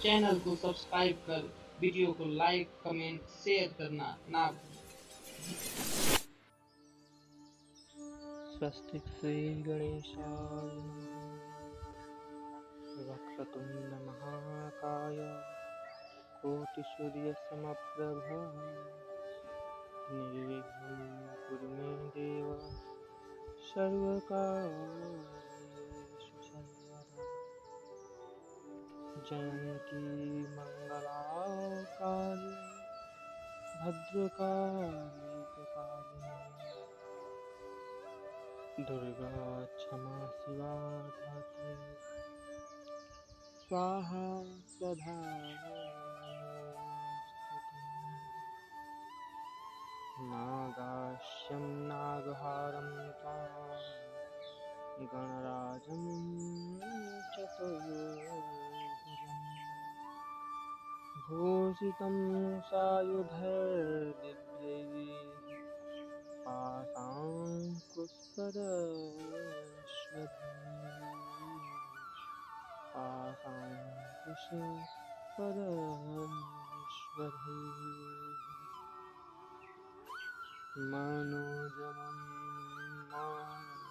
Channel को subscribe कर video को लाइक कमेंट शेयर करना ना भूलें। स्वस्तिक श्री गणेशाय नमः। वक्रतुंड महाकाय कोटिसूर्य समप्रभ निर्विघ्नं कुरु मे देव सर्वकार्येषु सर्वदा। जयन्ती मंगलाकाली भद्रकाली कपालिनी दुर्गा क्षमा शिवा धात्री स्वाहा स्वधा नमोस्तुते। नागास्यं नागहारं त्वां गणराजं चतुर्भुजं भूषितं सायुधैर्दिव्यैः पाशाङ्कुशधरस्वधैः मनोजवं मारुततुल्यवेगं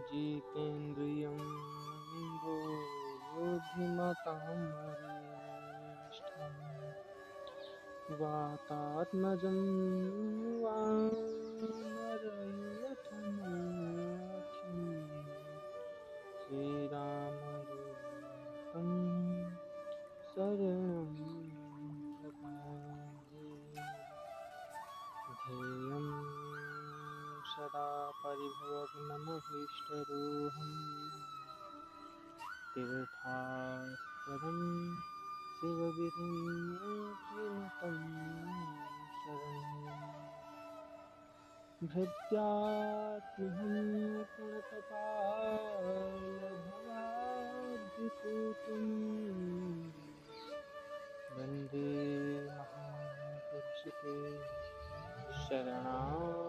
जितेन्द्रियं बुद्धिमतां वरिष्ठम् वातात्मजं वानरयूथमुख्यं श्रीरामदूतं शरणं प्रपद्ये। ध्येयं सदा परिभवग्नमभीष्टदोहं तीर्थास्पदं शिवविरिञ्चिनुतं शरण्यं भृत्यात्महं प्रणतपालभवाब्धिपूतं वन्दे महापुरुषते शरणारविन्दम्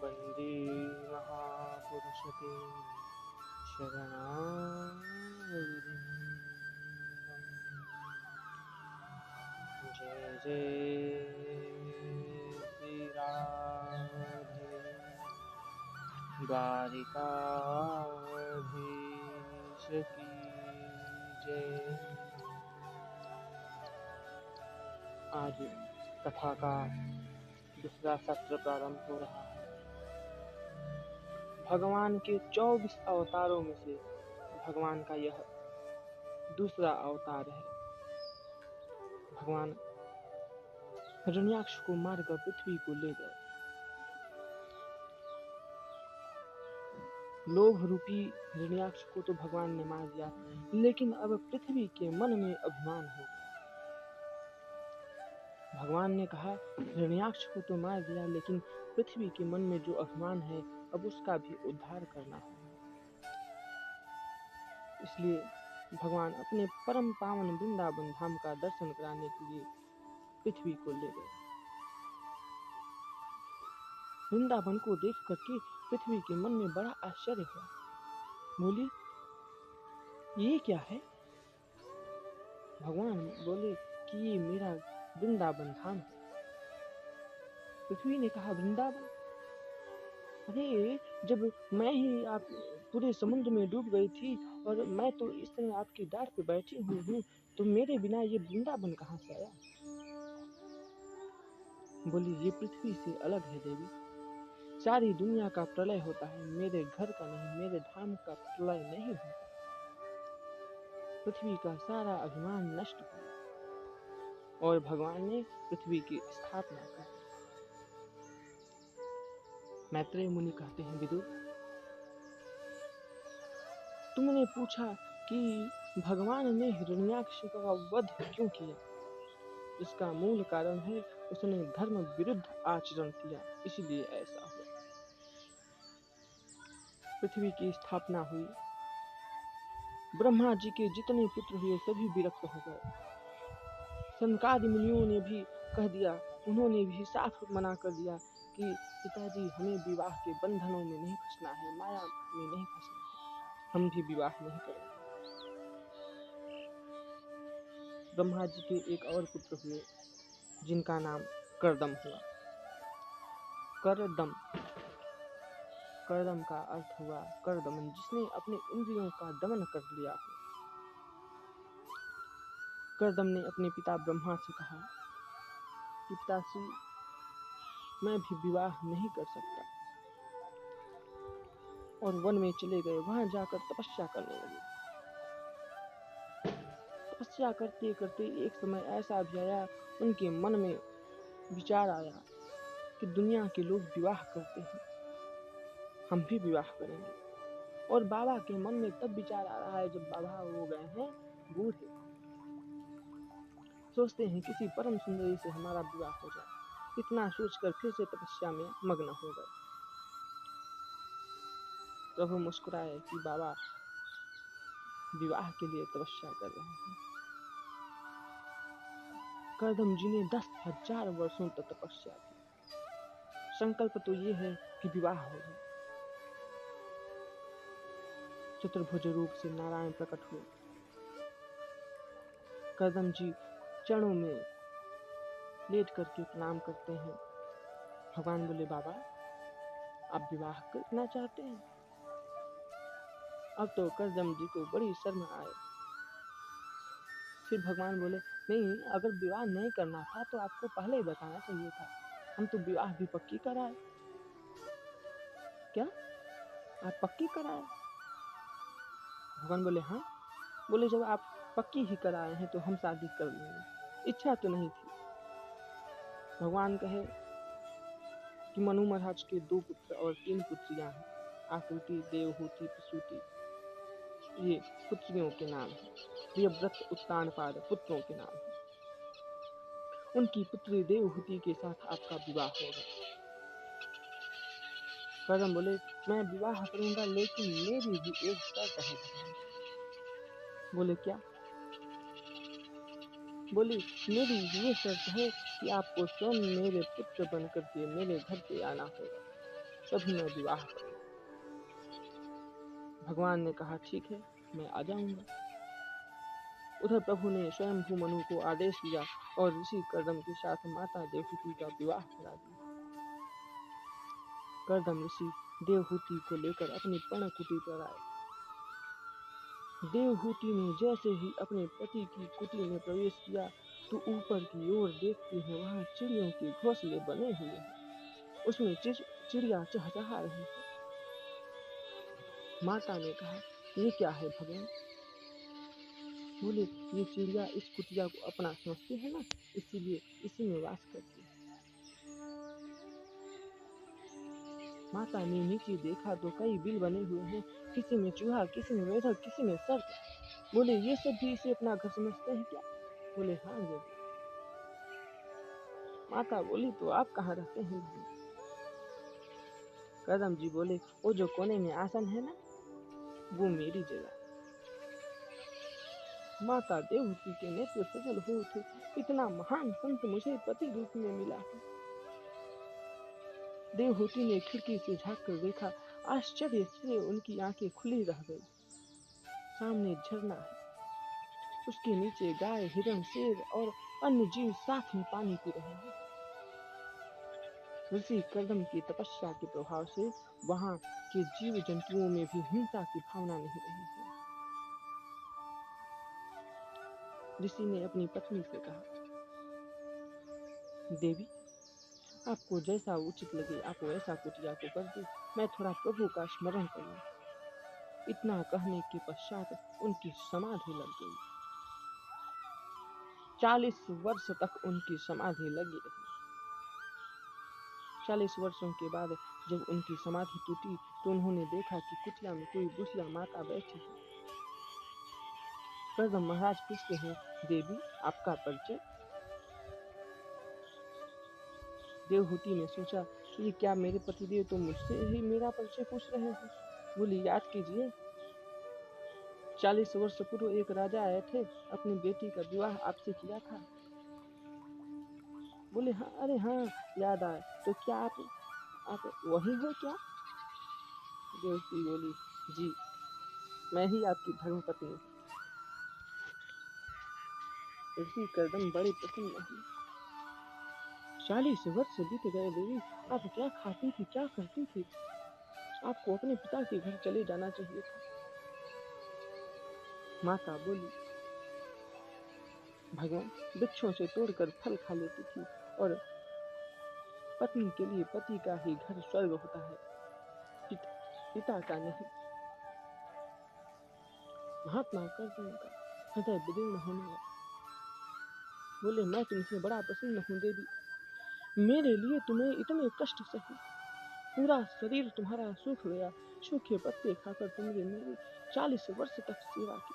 वन्दे महापुरुषते शरणारविन्दम्। जय जय श्री राधे द्वारिकाधीश की जय। आज कथा का दूसरा सत्र प्रारंभ हो रहा है। भगवान के 24 अवतारों में से भगवान का यह दूसरा अवतार है। भगवान हिरण्याक्ष को मारकर पृथ्वी को ले गए। लोभ रूपी हिरण्याक्ष को तो भगवान ने मार दिया, लेकिन अब पृथ्वी के मन में अभिमान हो गया। भगवान ने कहा, हिरण्याक्ष को तो मार दिया, लेकिन पृथ्वी के मन में जो अभिमान है अब उसका भी उद्धार करना होगा। इसलिए भगवान अपने परम पावन वृंदावन धाम का दर्शन कराने के लिए पृथ्वी को ले गए। वृंदावन को देख करके पृथ्वी के मन में बड़ा आश्चर्य हुआ। बोली, ये क्या है? भगवान बोले कि ये मेरा वृंदावन धाम है। पृथ्वी ने कहा, वृंदावन? अरे, जब मैं ही आप पूरे समुद्र में डूब गई थी और मैं तो इस तरह आपकी डार पे बैठी हुई हूँ, तो मेरे बिना ये वृंदावन कहाँ से आया? बोली, ये पृथ्वी से अलग है देवी। सारी दुनिया का प्रलय होता है, मेरे घर का नहीं, मेरे धाम का प्रलय नहीं होता। पृथ्वी का सारा अभिमान नष्ट हुआ और भगवान ने पृथ्वी की स्थापना कर दी। मैत्रेय मुनि कहते हैं, विदुर, तुमने पूछा कि भगवान ने हिरण्याक्ष का वध क्यों किया? इसका मूल कारण है उसने धर्म विरुद्ध आचरण किया, इसलिए ऐसा हुआ। पृथ्वी की स्थापना हुई। ब्रह्मा जी के जितने पुत्र हुए सभी विरक्त हो गए। सनकादि मुनियों ने भी कह दिया उन्होंने भी साफ मना कर दिया कि पिताजी, हमें विवाह के बंधनों में नहीं फंसना है, माया में नहीं फंसना है, हम भी विवाह नहीं करेंगे। ब्रह्मा जी के एक और पुत्र हुए जिनका नाम करदम हुआ। करदम करदम का अर्थ हुआ करदमन, जिसने अपने इंद्रियों का दमन कर लिया हो। करदम ने अपने पिता ब्रह्मा से कहा कि पिताश्री, मैं भी विवाह नहीं कर सकता, और वन में चले गए। वहां जाकर तपस्या करने लगे। तपस्या करते करते एक समय ऐसा भी आया, उनके मन में विचार आया कि दुनिया के लोग विवाह करते हैं, हम भी विवाह करेंगे। और बाबा के मन में तब विचार आ रहा है जब बाबा हो गए हैं बूढ़े, सोचते हैं किसी परम सुंदरी से हमारा विवाह हो जाए। इतना सोचकर फिर से तपस्या में मग्न हो गए। प्रभु मुस्कुराए कि बाबा विवाह के लिए तपस्या कर रहे हैं। करदम जी ने 10,000 वर्षों तक तपस्या की। संकल्प तो ये है कि विवाह हो जाए। चतुर्भुज रूप से नारायण प्रकट हुए। करदम जी चरणों में लेट करके प्रणाम करते हैं। भगवान बोले, बाबा आप विवाह करना चाहते हैं? अब तो करदम जी को बड़ी शर्म आए। फिर भगवान बोले, नहीं, अगर विवाह नहीं करना था तो आपको पहले ही बताना चाहिए था, हम तो विवाह भी पक्की कराए। क्या आप पक्की कराए? भगवान बोले, हाँ। बोले, जब आप पक्की ही कराए हैं तो हम शादी कर लेंगे, इच्छा तो नहीं थी। भगवान कहे कि मनु महाराज के 2 पुत्र और 3 पुत्रियां हैं, आकृति, देवहूति, प्रसूति, ये पुत्रियों के नाम हैं। प्रियव्रत, उत्तानपाद पुत्रों के नाम हैं। उनकी पुत्री देवहूति के साथ आपका विवाह होगा। करदम बोले, मैं विवाह करूंगा, लेकिन मेरी भी एक शर्त है भगवान। बोले, क्या? बोली, मेरी ये शर्त है कि आपको स्वयं मेरे पुत्र बन करके मेरे घर पे आना होगा, तभी मैं विवाह करूंगा। भगवान ने कहा, ठीक है, मैं आ जाऊंगा। उधर प्रभु ने स्वयंभू मनु को आदेश दिया और ऋषि करदम के साथ माता देवहूति का विवाह करा दिया। करदम ऋषि देवहूति को लेकर अपनी पर्णकुटी पर आए। देवहूति ने जैसे ही अपने पति की कुटी में प्रवेश किया तो ऊपर की ओर देखते हैं, वहां चिड़ियों के घोंसले बने हुए हैं। उसमें चिड़िया चहचहा रही है। माता ने कहा, ये क्या है भगवान? बोले, ये चिड़िया इस कुटिया को अपना समझती है ना, इसीलिए इसी में वास करती है। माता ने नीचे देखा तो कई बिल बने हुए हैं, किसी में चूहा, किसी में मेढक, किसी में सर्प। बोले, ये सब भी इसे अपना घर समझते हैं क्या? बोले, हाँ देवी। माता बोली, तो आप कहाँ रहते हैं भाई? करदम जी बोले, वो जो कोने में आसन है ना, वो मेरी जगह। माता देवहूति के नेत्र सजल हो उठे, इतना महान संत मुझे पति रूप में मिला है। देवहूति ने खिड़की से झांक कर देखा, आश्चर्य से उनकी आंखें खुली रह गई। सामने झरना है, उसके नीचे गाय, हिरण, शेर और अन्य जीव साथ में पानी पी रहे हैं। ऋषि करदम की तपस्या के प्रभाव से वहां के जीव जंतुओं में भी हिंसा की भावना नहीं रही है। ऋषि ने अपनी पत्नी से कहा, देवी, आपको जैसा उचित लगे आप वैसा कुटिया को कर दे, मैं थोड़ा प्रभु का स्मरण कर लूं। इतना कहने के पश्चात उनकी समाधि लग गई। 40 वर्ष तक उनकी समाधि लगी रही। 40 वर्षों के बाद जब उनकी समाधि टूटी तो उन्होंने देखा कि कुटिया में कोई बुढ़िया माता बैठी है। करदम महाराज पूछते हैं, देवी, आपका परिचय? देवहूति ने सोचा कि क्या मेरे पतिदेव तो मुझसे ही मेरा परिचय पूछ रहे हैं। बोली, याद कीजिए, 40 वर्ष पूर्व एक राजा आए थे, अपनी बेटी का विवाह आपसे किया था। बोले हाँ, अरे हाँ, याद आया। तो क्या आप वही हो क्या? देवकी बोली, जी, मैं ही आपकी धर्मपत्नी हूँ। ऋषि कर्दम बड़े प्रसन्न हुए। 40 वर्ष बीत गए देवी, आप क्या खाती थी, क्या करती थी? आपको अपने पिता के घर चले जाना चाहिए था। माता बोली, भगवान वृक्षों से तोड़कर फल खा लेती थी, और पत्नी के लिए पति का ही घर स्वर्ग होता है, पिता, पिता का नहीं। महात्मा कर्दम का हृदय विदीर्ण होने लगा। बोले, मैं तुमसे बड़ा प्रसन्न हूँ देवी, मेरे लिए तुम्हें इतने कष्ट सहे, पूरा शरीर तुम्हारा सूख गया, सूखे पत्ते खाकर तुमने मेरी 40 वर्ष तक सेवा की।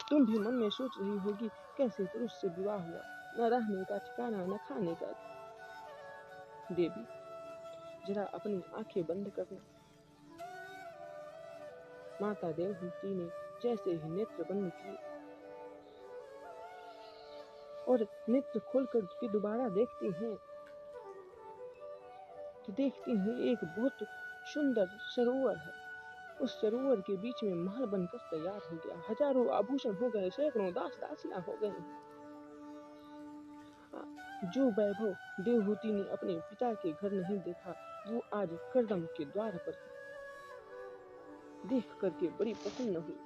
तुम भी मन में सोच रही होगी, कैसे पुरुष से विवाह हुआ, न रहने का ठिकाना, न खाने का। देवी, जरा अपनी आंखें बंद करना। माता देवहूति ने जैसे ही नेत्र बंद किए और नेत्र खोलकर के दोबारा देखती हैं, तो देखती हैं एक बहुत सुंदर सरोवर है। उस सरोवर के बीच में महल बनकर तैयार हो गया, हजारों आभूषण हो गए, सैकड़ों दास दासियां हो गए हैं। जो वैभव देवहूति ने अपने पिता के घर नहीं देखा, वो आज कर्दम के द्वार पर देख करके बड़ी प्रसन्न हुई।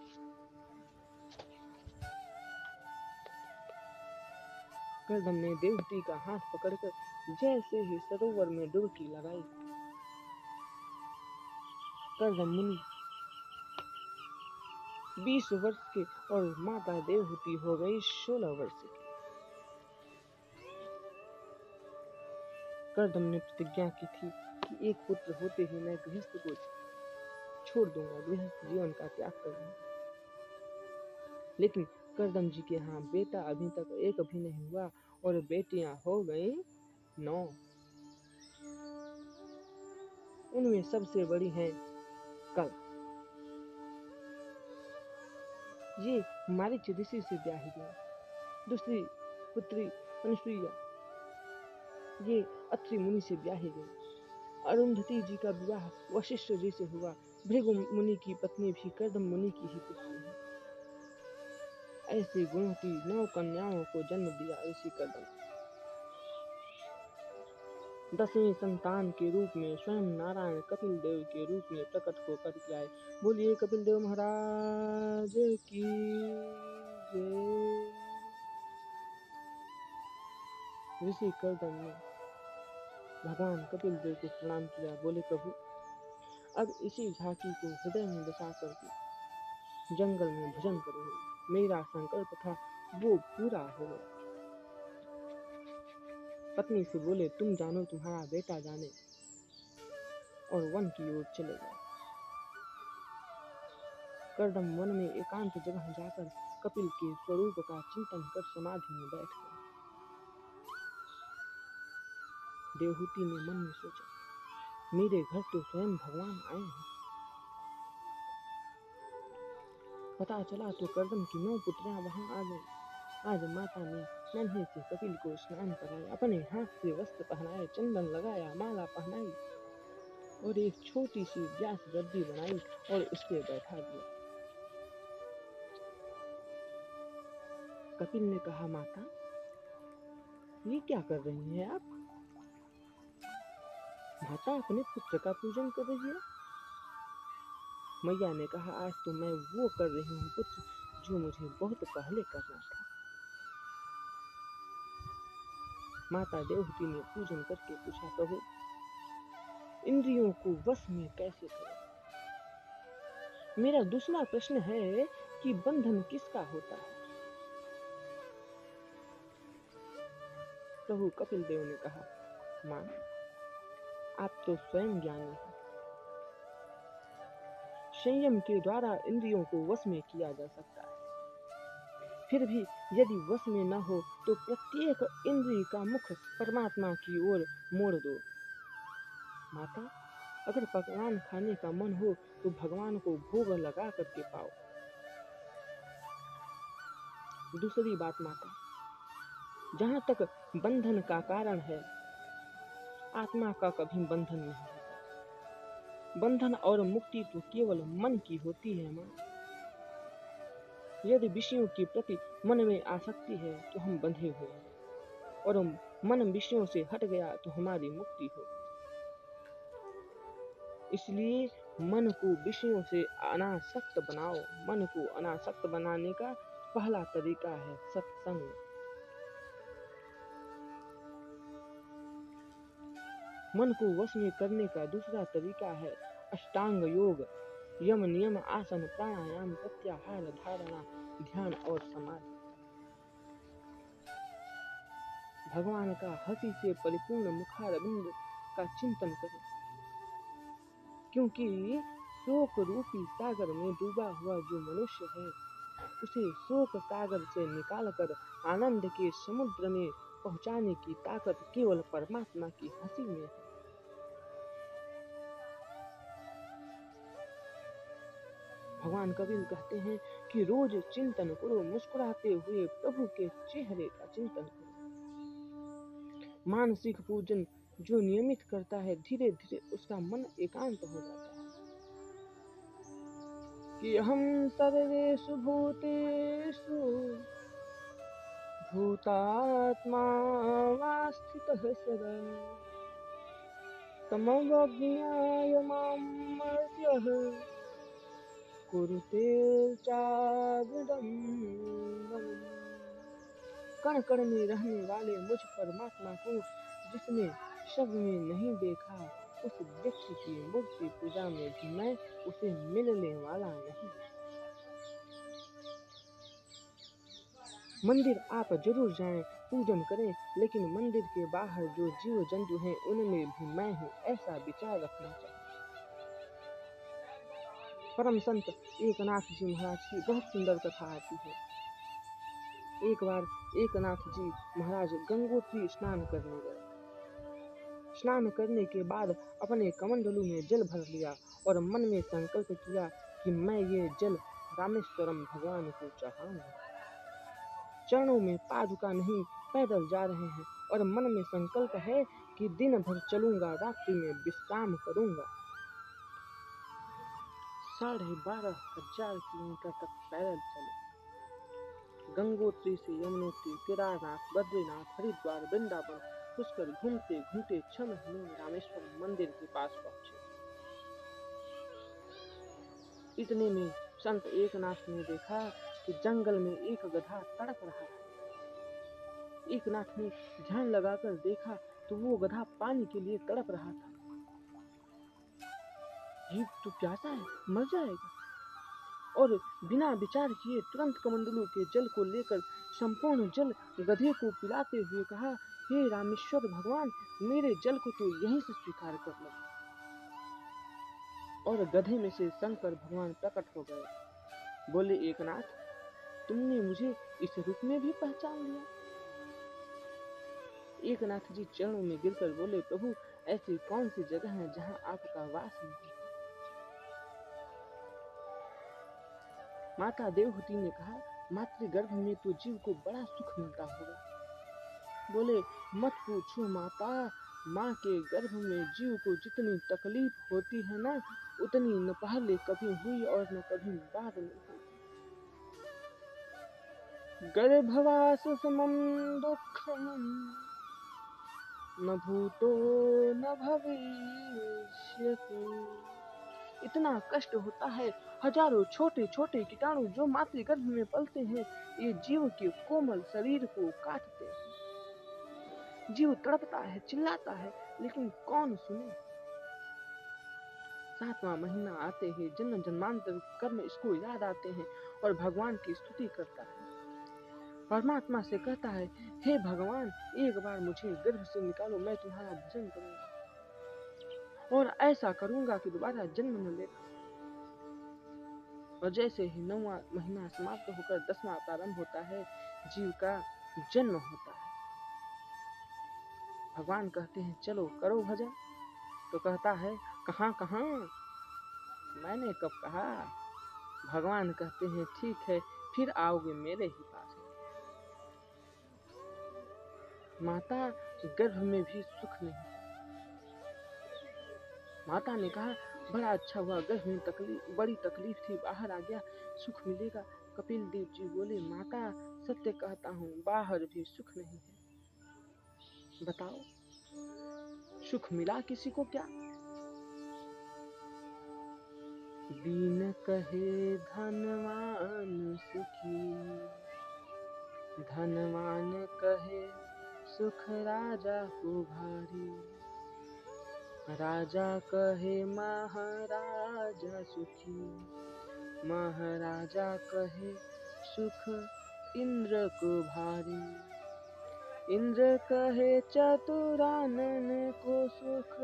कर्दम ने देवहूति का हाथ पकड़कर जैसे ही सरोवर में डुबकी लगाई, कर्दम मुनि 20 वर्ष के और माता देवहूति हो गई 16 वर्ष की। कर्दम ने प्रतिज्ञा की थी कि एक पुत्र होते ही मैं गृहस्थ को छोड़ दूंगा, गृहस्थ जीवन का त्याग कर दूंगा। लेकिन कर्दम जी के यहाँ बेटा अभी तक एक भी नहीं हुआ, और बेटियां हो गई 9। उनमें सबसे बड़ी है कला। ये मारीच ऋषि से ब्याही गई। दूसरी पुत्री अनुसुईया, ये अत्रि मुनि से ब्याही गई। अरुंधति जी का विवाह वशिष्ठ जी से हुआ। भृगु मुनि की पत्नी भी कर्दम मुनि की ही पुत्री है। ऐसे गुणों की 9 कन्याओं को जन्म दिया ऋषि कर्दम। 10वें संतान के रूप में स्वयं नारायण कपिल देव के रूप में प्रकट होकर के आए। बोलिए कपिल देव महाराज की जय। ऋषि कर्दम ने भगवान कपिल देव को प्रणाम किया। बोले, प्रभु, अब इसी झांकी को हृदय में बसा करके जंगल में भजन करो। मेरा संकल्प था वो पूरा हो गया। पत्नी से बोले, तुम जानो, तुम्हारा बेटा जाने, और वन की ओर चले गए। कर्दम वन में एकांत जगह जाकर कपिल के स्वरूप का चिंतन कर समाधि में बैठ गए। देवहूति ने मन में सोचा, मेरे घर तो स्वयं भगवान आए हैं। पता चला तो कर्दम की 9 पुत्रियां वहां आ गई। आज माता ने नन्हे से कपिल को स्नान कराया, अपने हाथ से वस्त्र पहनाए, चंदन लगाया, माला पहनाई, और एक छोटी सी व्यास गद्दी बनाई और उस पर बैठा दिया। कपिल ने कहा, माता, ये क्या कर रही हैं आप? माता अपने पुत्र का पूजन कर रही है। मैया ने कहा, आज तो मैं वो कर रही हूँ पुत्र, जो मुझे बहुत पहले करना था। माता देवहूति ने पूजन करके पूछा, प्रभु, इंद्रियों को वश में कैसे करें? मेरा दूसरा प्रश्न है कि बंधन किसका होता है? प्रभु कपिल देव ने कहा, मां, आप तो स्वयं ज्ञानी हैं। संयम के द्वारा इंद्रियों को वश में किया जा सकता है। फिर भी यदि वश में न हो तो प्रत्येक इंद्रिय का मुख परमात्मा की ओर मोड़ दो। माता, अगर पकवान खाने का मन हो तो भगवान को भोग लगा करके पाओ। दूसरी बात, माता, जहाँ तक बंधन का कारण है, आत्मा का कभी बंधन नहीं होता। बंधन और मुक्ति तो केवल मन की होती है माँ। यदि विषयों के प्रति मन में आसक्ति है तो हम बंधे हुए हैं, और मन विषयों से हट गया तो हमारी मुक्ति हो। इसलिए मन को विषयों से अनासक्त बनाओ। मन को अनासक्त बनाने का पहला तरीका है सत्संग। मन को वश में करने का दूसरा तरीका है अष्टांग योग, यम नियम आसन प्राणायाम प्रत्याहार धारणा ध्यान और समाधि। भगवान का हंसी से परिपूर्ण मुखारविंद का चिंतन करें, क्योंकि शोक रूपी सागर में डूबा हुआ जो मनुष्य है, उसे शोक सागर से निकालकर आनंद के समुद्र में पहुंचाने की ताकत केवल परमात्मा की हंसी में है। भगवान कबीर कहते हैं कि रोज चिंतन करो, मुस्कुराते हुए प्रभु के चेहरे का चिंतन करो। मानसिक पूजन जो नियमित करता है, धीरे धीरे उसका मन एकांत हो जाता है। कि हम सर्वेषु भूतेषु भूतात्मा वा स्थितः सदा तमवज्ञाय मां मर्त्यः कुरुते चाविडम्बनम्। कण कण में रहने वाले मुझ परमात्मा को जिसने शब्द में नहीं देखा, उस व्यक्ति की मूर्ति पूजा में भी मैं उसे मिलने वाला नहीं। मंदिर आप जरूर जाएं, पूजन करें, लेकिन मंदिर के बाहर जो जीव जंतु हैं उनमें भी मैं हूँ, ऐसा विचार रखना चाहिए। परम संत एकनाथ जी महाराज की बहुत सुंदर कथा आती है। एक बार एकनाथ जी महाराज गंगोत्री स्नान करने गए। स्नान करने के बाद अपने कमंडलू में जल भर लिया और मन में संकल्प किया कि मैं ये जल रामेश्वरम भगवान को चढ़ाऊंगा। चरणों में पादुका नहीं, पैदल जा रहे हैं और मन में संकल्प है कि दिन भर चलूंगा, रात्रि में विश्राम करूंगा। 12,500 किलोमीटर तक पैदल चले। गंगोत्री से यमुनोत्री, केदारनाथ, बद्रीनाथ, हरिद्वार, वृंदावन पुष्कर घूमते घूमते 6 महीने में रामेश्वर मंदिर के पास पहुंचे। इतने में संत एकनाथ ने देखा कि जंगल में एक गधा तड़प रहा है। एकनाथ ने ध्यान लगाकर देखा तो वो गधा पानी के लिए तड़प रहा था। ये तो प्यासा है, मर जाएगा। और बिना विचार किए तुरंत कमंडलू के जल को लेकर संपूर्ण जल गधे को पिलाते हुए कहा, हे रामेश्वर भगवान, मेरे जल को तो यहीं से स्वीकार कर लो। और गधे में से शंकर भगवान प्रकट हो गए। बोले, एकनाथ, तुमने मुझे इस रूप में भी पहचान लिया। एकनाथ जी चरणों में गिरकर बोले, प्रभु, ऐसी कौन सी जगह है जहाँ आपका वास नहीं? माता देवहूति ने कहा, मातृगर्भ में तो जीव को बड़ा सुख मिलता होगा। बोले, मत पूछो माता, माँ के गर्भ में जीव को जितनी तकलीफ होती है ना, उतनी न पहले कभी हुई और न कभी बाद में होगी। गर्भवास समम दुःखम न भूतो न भविष्यति। इतना कष्ट होता है, हजारों छोटे छोटे कीटाणु जो मातृगर्भ में पलते हैं, ये जीव के कोमल शरीर को काटते हैं। जीव तड़पता है, चिल्लाता है, लेकिन कौन सुने। 7वां महीना आते ही जन्म जन्मांतर कर्म इसको याद आते हैं और भगवान की स्तुति करता है। परमात्मा से कहता है, हे भगवान, एक बार मुझे गर्भ से निकालो, मैं तुम्हारा भजन करूंगा और ऐसा करूंगा कि दोबारा जन्म न लेना। और जैसे ही 9वां महीना समाप्त होकर 10वां प्रारंभ होता है, जीव का जन्म होता है। भगवान कहते हैं, चलो करो भजन। तो कहता है, कहाँ कहाँ, मैंने कब कहा। भगवान कहते हैं, ठीक है, फिर आओगे मेरे ही पास। माता गर्भ में भी सुख नहीं। माता ने कहा, बड़ा अच्छा हुआ, गर्भ में बड़ी तकलीफ थी, बाहर आ गया, सुख मिलेगा। कपिल देव जी बोले, माता सत्य कहता हूँ, बाहर भी सुख नहीं है। बताओ, सुख मिला किसी को क्या? दीन कहे धनवान सुखी, धनवान कहे सुख राजा को भारी, राजा कहे महाराजा सुखी, महाराजा कहे सुख इंद्र को भारी, इंद्र कहे चतुरानन को सुख,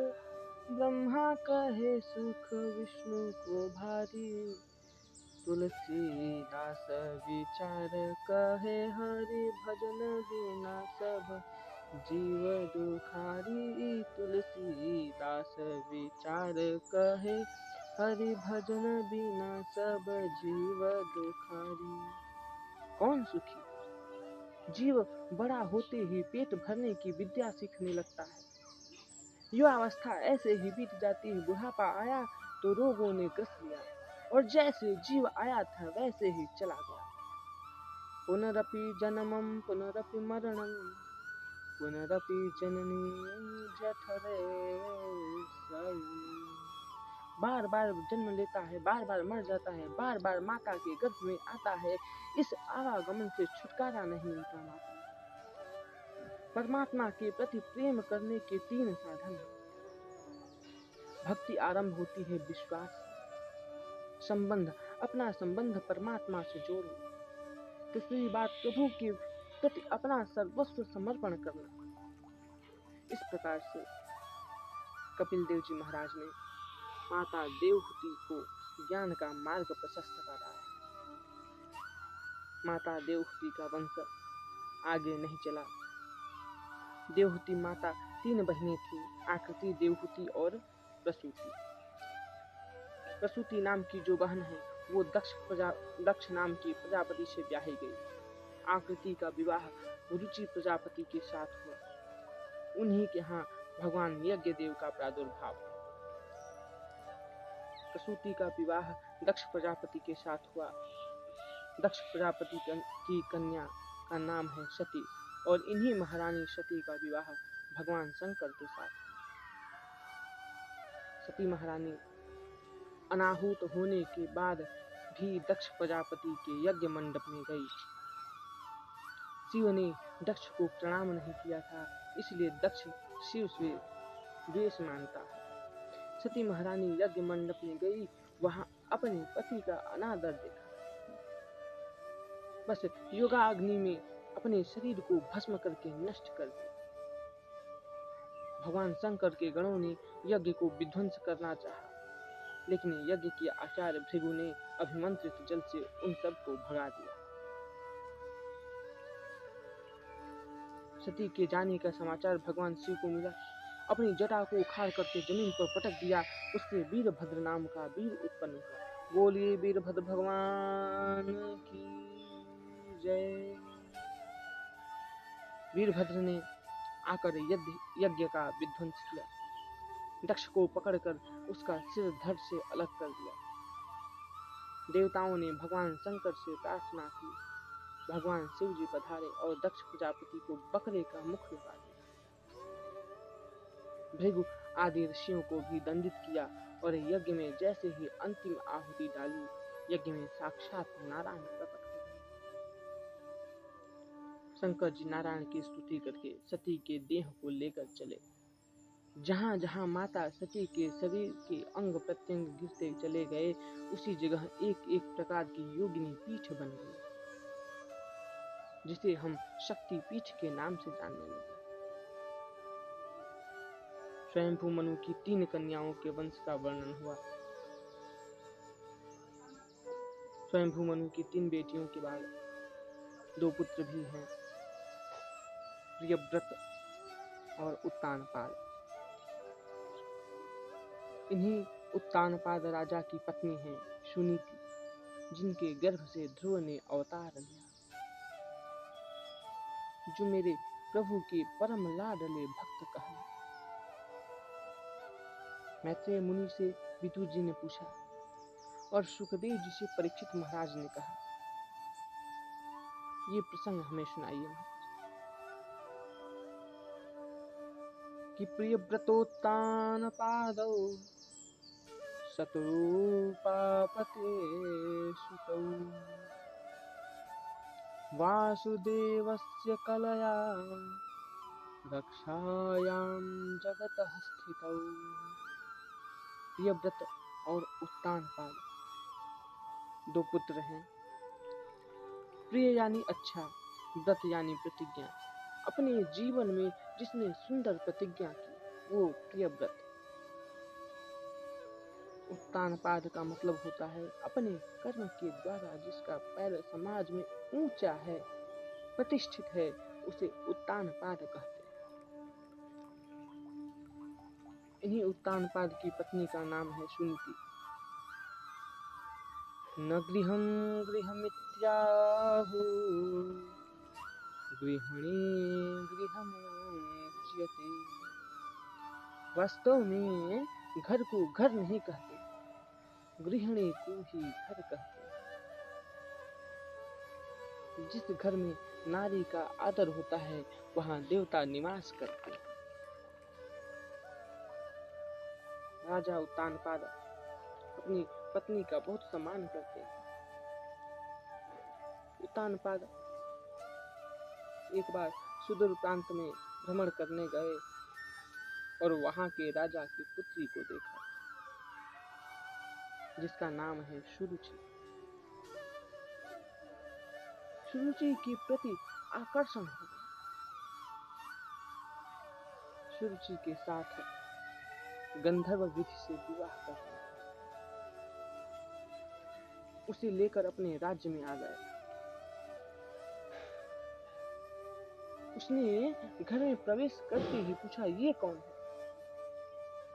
ब्रह्मा कहे सुख विष्णु को भारी, तुलसीदास विचार कहे हरि भजन बिना सब जीव दुखारी, तुलसीदास विचार कहे हरि भजन बिना सब जीव दुखारी। कौन सुखी? जीव बड़ा होते ही पेट भरने की विद्या सीखने लगता है। युवावस्था ऐसे ही बीत जाती है, बुढ़ापा आया तो रोगों ने ग्रस लिया, और जैसे जीव आया था वैसे ही चला गया। पुनरपि जन्मम पुनरपि मरणम, पुनरपि जननी जठरे शयनम। बार बार जन्म लेता है, बार बार मर जाता है, बार बार माता के गर्भ में आता है। इस आवागमन से छुटकारा नहीं मिलता। माता परमात्मा के प्रति प्रेम करने के 3 साधन हैं। भक्ति आरंभ होती है विश्वास से। संबंध, अपना संबंध परमात्मा से जोड़ो। तीसरी बात, प्रभु के प्रति अपना सर्वस्व समर्पण करना। इस प्रकार से कपिल देव जी महाराज ने माता देवहूति को ज्ञान का मार्ग प्रशस्त कराया। माता देवहूति का वंश आगे नहीं चला। देवहूति माता 3 बहनें थी, आकृति, देवहूति और प्रसूति। प्रसूति नाम की जो बहन है वो दक्ष नाम की प्रजापति से ब्याही गई। आकृति का विवाह रुचि प्रजापति के साथ हुआ। उन्हीं के यहाँ भगवान यज्ञ देव का प्रादुर्भाव। प्रसूति का विवाह दक्ष प्रजापति के साथ हुआ। दक्ष प्रजापति की कन्या का नाम है सती, और इन्हीं महारानी सती का विवाह भगवान शंकर के साथ। सती महारानी अनाहुत होने के बाद भी दक्ष प्रजापति के यज्ञ मंडप में गई। शिव ने दक्ष को प्रणाम नहीं किया था, इसलिए दक्ष शिव से द्वेष मानता है। सती महारानी यज्ञ मंडप में गई, वहां अपने पति का अनादर देखा। बस योगाग्नि में अपने शरीर को भस्म करके नष्ट कर दिया। भगवान शंकर के गणों ने यज्ञ को विध्वंस करना चाहा, लेकिन यज्ञ के आचार्य भृगु ने अभिमंत्रित जल से उन सबको भगा दिया। सती के जाने का समाचार भगवान शिव को मिला। अपनी जटा को उखाड़ करके जमीन पर पटक दिया। उससे वीरभद्र नाम का वीर उत्पन्न हुआ। बोलिए वीरभद्र भगवान की जय। वीरभद्र ने आकर यज्ञ का विध्वंस किया। दक्ष को पकड़कर उसका सिर धड़ से अलग कर दिया। देवताओं ने भगवान शंकर से प्रार्थना की। भगवान शिव जी पधारे और दक्ष प्रजापति को बकरे का मुख लगा दिया। भृगु आदि ऋषियों को भी दंडित किया और यज्ञ में जैसे ही अंतिम आहुति डाली, यज्ञ में साक्षात नारायण प्रकट हो गए। शंकर जी नारायण की स्तुति करके सती के देह को लेकर चले। जहां जहां माता सती के शरीर के अंग प्रत्यंग गिरते चले गए, उसी जगह एक एक प्रकार की योगिनी पीठ बन गई, जिसे हम शक्ति पीठ के नाम से जानने लगे। स्वयंभू मनु की 3 कन्याओं के वंश का वर्णन हुआ। स्वयंभू मनु की 3 बेटियों के बाद 2 पुत्र भी हैं, प्रियव्रत और उत्तानपाद। इन्हीं उत्तानपाद राजा की पत्नी है सुनीति, जिनके गर्भ से ध्रुव ने अवतार लिया। जो मेरे प्रभु के परम लाडले भक्त कहा। मैत्रेय मुनि से विदुर जी ने पूछा और सुखदेव जी से परीक्षित महाराज ने कहा, ये प्रसंग हमें सुनाइए महाराज। कि प्रियव्रतोत्तान पादौ शत्रुपापते सुतौ वासुदेवस्य कलया रक्षायां जगतः स्थितौ। प्रियव्रत और उत्तानपाद दो पुत्र हैं। प्रिय यानी अच्छा, व्रत यानी प्रतिज्ञा। अपने जीवन में जिसने सुंदर प्रतिज्ञा की वो प्रियव्रत। उत्तानपाद का मतलब होता है अपने कर्म के द्वारा जिसका पैर समाज में ऊंचा है, प्रतिष्ठित है, उसे उत्तानपाद कहते हैं। इन्हीं उत्तानपाद की पत्नी का नाम है सुनीति। न गृहं गृहमित्याहु गृहिणी गृहमुच्यते। वास्तव में घर को घर नहीं कहते, गृहिणी को ही घर कहते हैं। जिस घर में नारी का आदर होता है वहां देवता निवास करते हैं। राजा उत्तानपाद अपनी पत्नी का बहुत सम्मान करते हैं। उत्तानपाद एक बार सुदूर प्रांत में भ्रमण करने गए और वहां के राजा की पुत्री को देखा जिसका नाम है सुरुचि। सुरुचि के प्रति आकर्षण हो गया। सुरुचि के साथ गंधर्व विधि से विवाह कर दिया। उसे लेकर अपने राज्य में आ गए। उसने घर में प्रवेश करते ही पूछा, ये कौन है?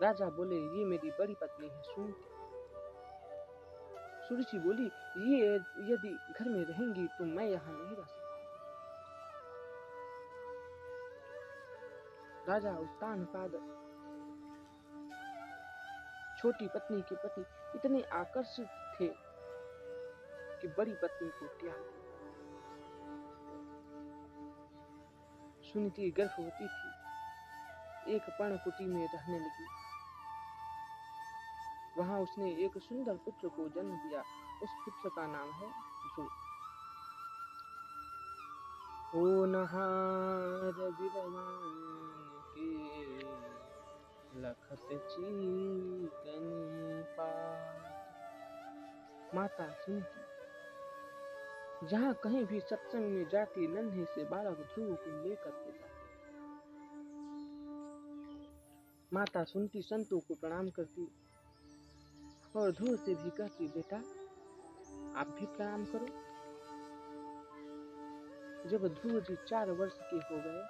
राजा बोले, ये मेरी बड़ी पत्नी है सुनीति। सुरुचि बोली, ये यदि घर में रहेंगी तो मैं यहाँ नहीं रह सकती। राजा उत्तानपाद छोटी पत्नी के प्रति इतने आकर्षित थे कि बड़ी पत्नी को त्याग दिया। सुनीति गर्भवती थी, एक पर्णकुटी में रहने लगी। वहां उसने एक सुंदर पुत्र को जन्म दिया। उस पुत्र का नाम है ध्रुव। होनहार विद्वान के लखत चीकनि पात। माता सुनीति जहाँ कहीं भी सत्संग में जाती नन्हे से बालक ध्रुव को लेकर के जाती। माता सुनीति संतों को प्रणाम करती और ध्रुव से भी कहती, बेटा आप भी प्रणाम करो। जब ध्रुव जी 4 वर्ष के हो गए,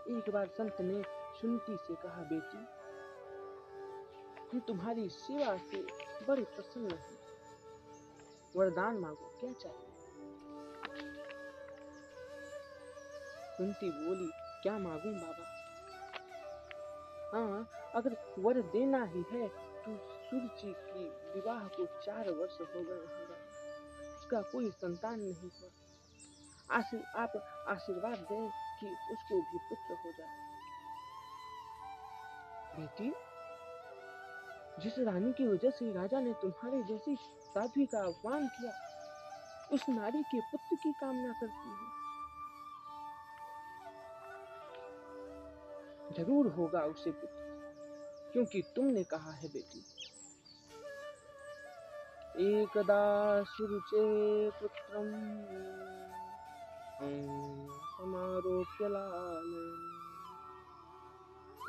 एक बार संत ने सुनीति से कहा, बेटी हम तुम्हारी सेवा से बड़े प्रसन्न हैं, वरदान मांगो, क्या चाहिए? सुनीति बोली, क्या मांगूं बाबा? हाँ, अगर वर देना ही है तो सुरुचि की विवाह को 4 वर्ष हो गए होगा, उसका कोई संतान नहीं हुआ। आप आशीर्वाद दें कि उसको भी पुत्र हो जाए। बेटी, जिस रानी की वजह से राजा ने तुम्हारे जैसी साध्वी का अपमान किया, उस नारी के पुत्र की कामना करती है। जरूर होगा उसे पुत्र, क्योंकि तुमने कहा है बेटी। एकदा सुरुचे पुत्रं समारोप्य लालयन्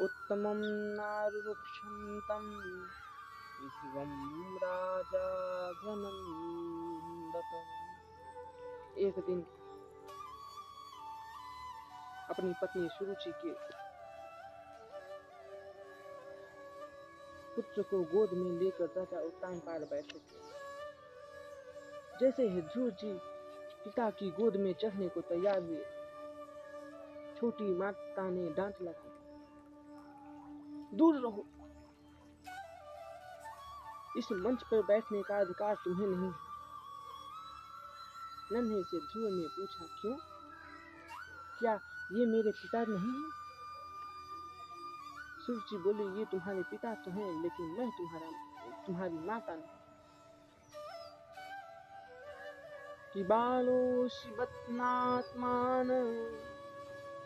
उत्तमं नारुरुक्षन्तं ध्रुवं राजा घ्नन्दत। एक दिन अपनी पत्नी सुरुचि के पुत्र को गोद में लेकर राजा उत्तानपाद बैठे थे। जैसे ही ध्रुव जी पिता की गोद में चढ़ने को तैयार हुए, छोटी माता ने डांट लगा, दूर रहो, इस मंच पर बैठने का अधिकार तुम्हें नहीं। नन्हे से ध्रुव ने पूछा, क्यों? क्या ये मेरे पिता नहीं है? सुरुचि बोली, ये तुम्हारे पिता तो हैं, लेकिन मैं तुम्हारी माता नहीं। कि बालोषि बत्नात्मान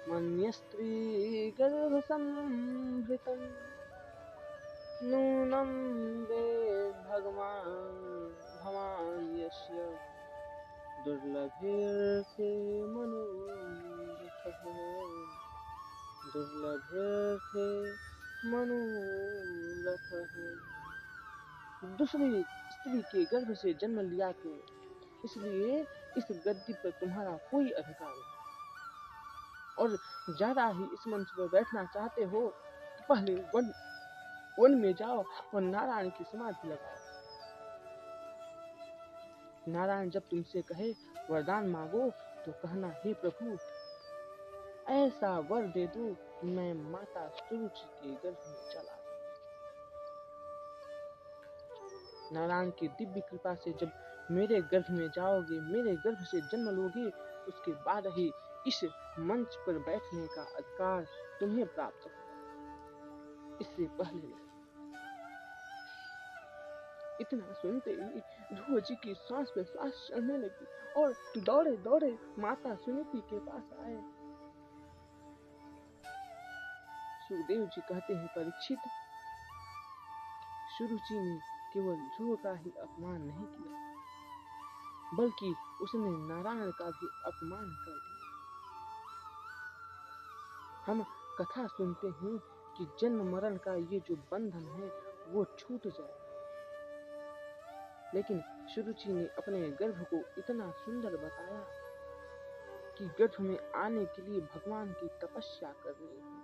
मन्यस्त्री गर्भ संभृतम् नूनं वेद भगवान यस्य दुर्लभेऽर्थे मनोरथः दुर्लभेऽर्थे मनोरथः। दूसरी स्त्री के गर्भ से जन्म लिया क्यों, इसलिए इस गद्दी पर तुम्हारा कोई अधिकार नहीं। और ज्यादा ही इस मंच पर बैठना चाहते हो तो पहले वन में जाओ और नारायण की समाधि लगाओ। नारायण जब तुमसे कहे वरदान मांगो तो कहना, हे प्रभु ऐसा वर दे दो मैं माता सुरुचि के गर्भ में चला जाऊं। नारायण की दिव्य कृपा से जब मेरे गर्भ में जाओगे, मेरे गर्भ से जन्म लोगे, उसके बाद ही इस मंच पर बैठने का अधिकार तुम्हें प्राप्त होगा, इससे पहले नहीं। इतना सुनते ही ध्रुव जी की सांस पे सांस चढ़ने लगी और दौड़े दौड़े माता सुनीति के पास आए। सुखदेव जी कहते हैं, परीक्षित, सुरुचि ने केवल ध्रुव का ही अपमान नहीं किया, बल्कि उसने नारायण का भी अपमान कर दिया। हम कथा सुनते हैं कि जन्म मरण का ये जो बंधन है वो छूट जाए, लेकिन सुरुचि ने अपने गर्भ को इतना सुंदर बताया कि गर्भ में आने के लिए भगवान की तपस्या करनी है।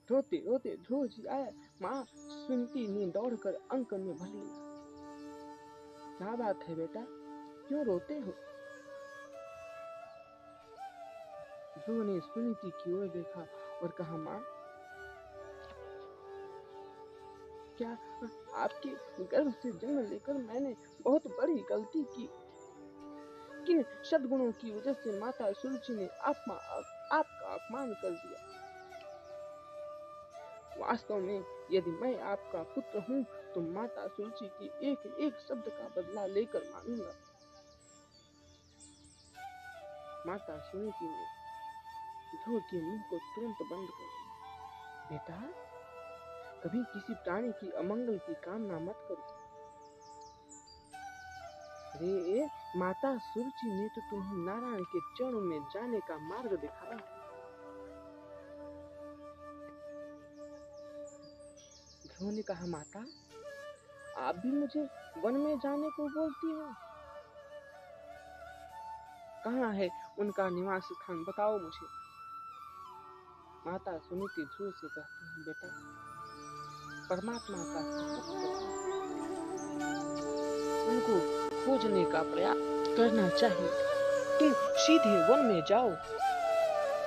रोते रोते ध्रुव जी आए, माँ सुनीति ने दौड़कर अंक में भर लिया। क्या बात है बेटा, क्यों रोते हो? ध्रुव ने सुनीति की ओर देखा और कहा, माँ क्या आपके गर्भ से जन्म लेकर मैंने बहुत बड़ी गलती की? किन सद्गुणों की वजह से माता सुरुचि ने आपका अपमान कर दिया? वास्तव में यदि मैं आपका पुत्र हूँ तो माता सुरुचि की एक एक शब्द का बदला लेकर मानूंगा। माता सुनीति ने ध्रुव के मुंह को तुरंत बंद कर दिया। बेटा, कभी किसी प्राणी की अमंगल की कामना मत करो। रे माता सुरुचि ने तो तुम्हें नारायण के चरणों में जाने का मार्ग दिखाया। ध्रुव ने कहा, माता आप भी मुझे वन में जाने को बोलती हो? कहाँ है उनका निवास स्थान, बताओ मुझे। माता सुनीति ध्रुव से कहती हैं, बेटा परमात्मा का उनको खोजने का प्रयास करना चाहिए। तुम सीधे वन में जाओ